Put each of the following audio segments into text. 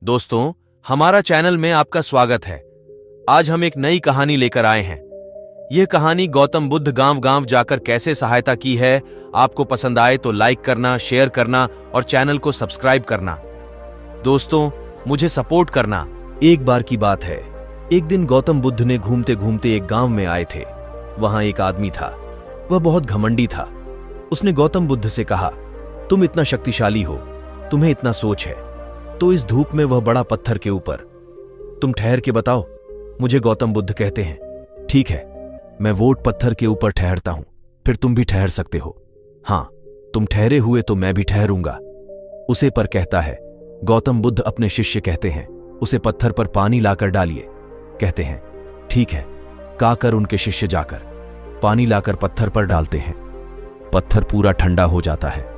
दोस्तों, हमारा चैनल में आपका स्वागत है। आज हम एक नई कहानी लेकर आए हैं। यह कहानी गौतम बुद्ध गांव गांव जाकर कैसे सहायता की है। आपको पसंद आए तो लाइक करना, शेयर करना और चैनल को सब्सक्राइब करना। दोस्तों, मुझे सपोर्ट करना। एक बार की बात है, एक दिन गौतम बुद्ध ने घूमते घूमते एक गांव में आए थे। वहां एक आदमी था। वह बहुत घमंडी था। उसने गौतम बुद्ध से कहा, तुम इतना शक्तिशाली हो, तुम्हें इतना सोच है, तो इस धूप में वह बड़ा पत्थर के ऊपर तुम ठहर के बताओ। मुझे गौतम बुद्ध कहते हैं, ठीक है, मैं वोट पत्थर के ऊपर ठहरता हूं, फिर तुम भी ठहर सकते हो। हां, तुम ठहरे हुए तो मैं भी ठहरूंगा। उसे पर कहता है। गौतम बुद्ध अपने शिष्य कहते हैं, उसे पत्थर पर पानी लाकर डालिए। कहते हैं, ठीक है। काकर उनके शिष्य जाकर पानी लाकर पत्थर पर डालते हैं। पत्थर पूरा ठंडा हो जाता है।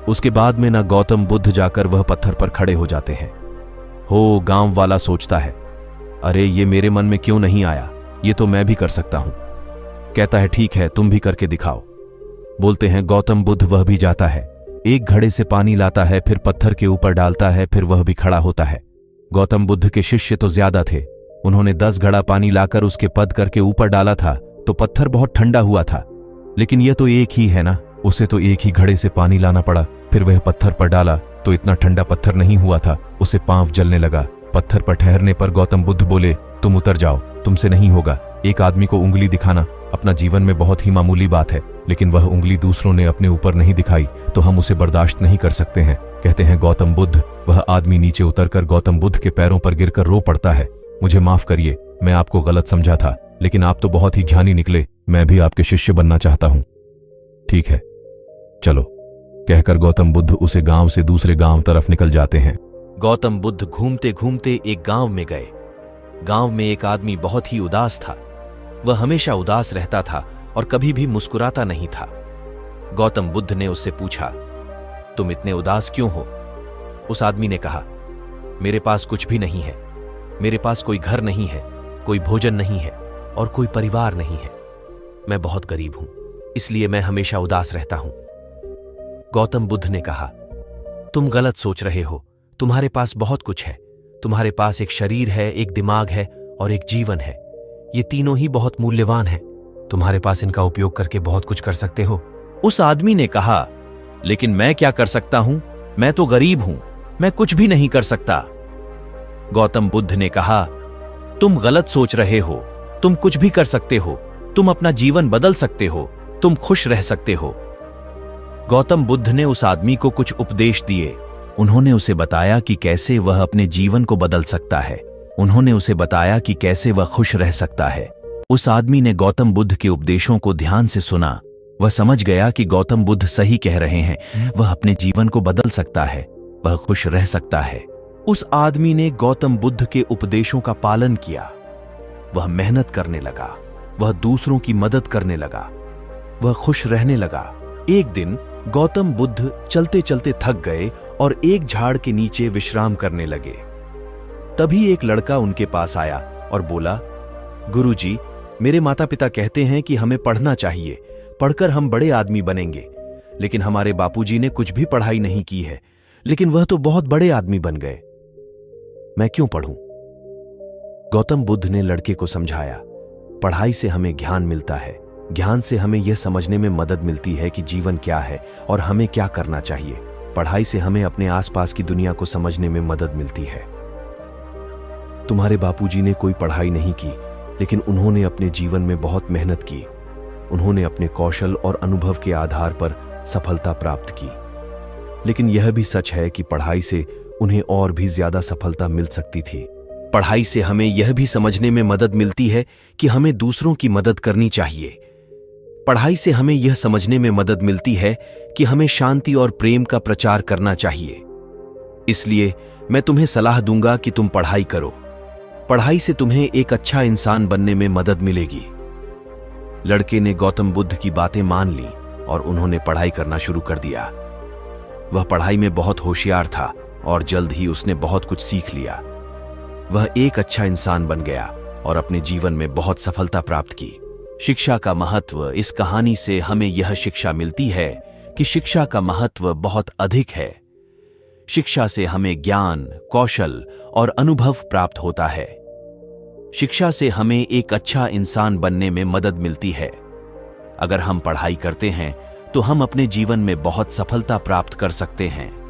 उसके बाद में ना गौतम बुद्ध जाकर वह पत्थर पर खड़े हो जाते हैं। हो, गांव वाला सोचता है, अरे ये मेरे मन में क्यों नहीं आया, ये तो मैं भी कर सकता हूं। कहता है, ठीक है, तुम भी करके दिखाओ। बोलते हैं गौतम बुद्ध। वह भी जाता है, एक घड़े से पानी लाता है, फिर पत्थर के ऊपर डालता है, फिर वह भी खड़ा होता है। गौतम बुद्ध के शिष्य तो ज्यादा थे। उन्होंने 10 घड़ा पानी लाकर उसके पद करके ऊपर डाला था, तो पत्थर बहुत ठंडा हुआ था। लेकिन यह तो एक ही है ना, उसे तो एक ही घड़े से पानी लाना पड़ा। फिर वह पत्थर पर डाला तो इतना ठंडा पत्थर नहीं हुआ था, उसे पांव जलने लगा। पत्थर पर ठहरने पर गौतम बुद्ध बोले, तुम उतर जाओ, तुमसे नहीं होगा। एक आदमी को उंगली दिखाना अपना जीवन में बहुत ही मामूली बात है, लेकिन वह उंगली दूसरों ने अपने ऊपर नहीं दिखाई तो हम उसे बर्दाश्त नहीं कर सकते हैं। कहते हैं गौतम बुद्ध। वह आदमी नीचे उतरकर गौतम बुद्ध के पैरों पर गिरकर रो पड़ता है, मुझे माफ करिए, मैं आपको गलत समझा था, लेकिन आप तो बहुत ही ज्ञानी निकले, मैं भी आपके शिष्य बनना चाहता हूं। ठीक है, चलो, कहकर गौतम बुद्ध उसे गांव से दूसरे गांव तरफ निकल जाते हैं। गौतम बुद्ध घूमते घूमते एक गांव में गए। गांव में एक आदमी बहुत ही उदास था। वह हमेशा उदास रहता था और कभी भी मुस्कुराता नहीं था। गौतम बुद्ध ने उससे पूछा, तुम इतने उदास क्यों हो? उस आदमी ने कहा, मेरे पास कुछ भी नहीं है। मेरे पास कोई घर नहीं है, कोई भोजन नहीं है और कोई परिवार नहीं है। मैं बहुत गरीब हूं, इसलिए मैं हमेशा उदास रहता हूं। गौतम बुद्ध ने कहा, तुम गलत सोच रहे हो। तुम्हारे पास बहुत कुछ है। तुम्हारे पास एक शरीर है, एक दिमाग है और एक जीवन है। ये तीनों ही बहुत मूल्यवान हैं। तुम्हारे पास इनका उपयोग करके बहुत कुछ कर सकते हो। उस आदमी ने कहा, लेकिन मैं क्या कर सकता हूं? मैं तो गरीब हूं, मैं कुछ भी नहीं कर सकता। गौतम बुद्ध ने कहा, तुम गलत सोच रहे हो। तुम कुछ भी कर सकते हो। तुम अपना जीवन बदल सकते हो। तुम खुश रह सकते हो। गौतम बुद्ध ने उस आदमी को कुछ उपदेश दिए। उन्होंने उसे बताया कि कैसे वह अपने जीवन को बदल सकता है। उन्होंने उसे बताया कि कैसे वह खुश रह सकता है। उस आदमी ने गौतम बुद्ध के उपदेशों को ध्यान से सुना। वह समझ गया कि गौतम बुद्ध सही कह रहे हैं। वह अपने जीवन को बदल सकता है, वह खुश रह सकता है। उस आदमी ने गौतम बुद्ध के उपदेशों का पालन किया। वह मेहनत करने लगा, वह दूसरों की मदद करने लगा, वह खुश रहने लगा। एक दिन गौतम बुद्ध चलते चलते थक गए और एक झाड़ के नीचे विश्राम करने लगे। तभी एक लड़का उनके पास आया और बोला, गुरुजी, मेरे माता पिता कहते हैं कि हमें पढ़ना चाहिए, पढ़कर हम बड़े आदमी बनेंगे। लेकिन हमारे बापूजी ने कुछ भी पढ़ाई नहीं की है, लेकिन वह तो बहुत बड़े आदमी बन गए। मैं क्यों पढ़ूं? गौतम बुद्ध ने लड़के को समझाया, पढ़ाई से हमें ज्ञान मिलता है। ज्ञान से हमें यह समझने में मदद मिलती है कि जीवन क्या है और हमें क्या करना चाहिए। पढ़ाई से हमें अपने आसपास की दुनिया को समझने में मदद मिलती है। तुम्हारे बापूजी ने कोई पढ़ाई नहीं की, लेकिन उन्होंने अपने जीवन में बहुत मेहनत की। उन्होंने अपने कौशल और अनुभव के आधार पर सफलता प्राप्त की। लेकिन यह भी सच है कि पढ़ाई से उन्हें और भी ज्यादा सफलता मिल सकती थी। पढ़ाई से हमें यह भी समझने में मदद मिलती है कि हमें दूसरों की मदद करनी चाहिए। पढ़ाई से हमें यह समझने में मदद मिलती है कि हमें शांति और प्रेम का प्रचार करना चाहिए। इसलिए मैं तुम्हें सलाह दूंगा कि तुम पढ़ाई करो। पढ़ाई से तुम्हें एक अच्छा इंसान बनने में मदद मिलेगी। लड़के ने गौतम बुद्ध की बातें मान ली और उन्होंने पढ़ाई करना शुरू कर दिया। वह पढ़ाई में बहुत होशियार था और जल्द ही उसने बहुत कुछ सीख लिया। वह एक अच्छा इंसान बन गया और अपने जीवन में बहुत सफलता प्राप्त की। शिक्षा का महत्व। इस कहानी से हमें यह शिक्षा मिलती है कि शिक्षा का महत्व बहुत अधिक है। शिक्षा से हमें ज्ञान, कौशल और अनुभव प्राप्त होता है। शिक्षा से हमें एक अच्छा इंसान बनने में मदद मिलती है। अगर हम पढ़ाई करते हैं तो हम अपने जीवन में बहुत सफलता प्राप्त कर सकते हैं।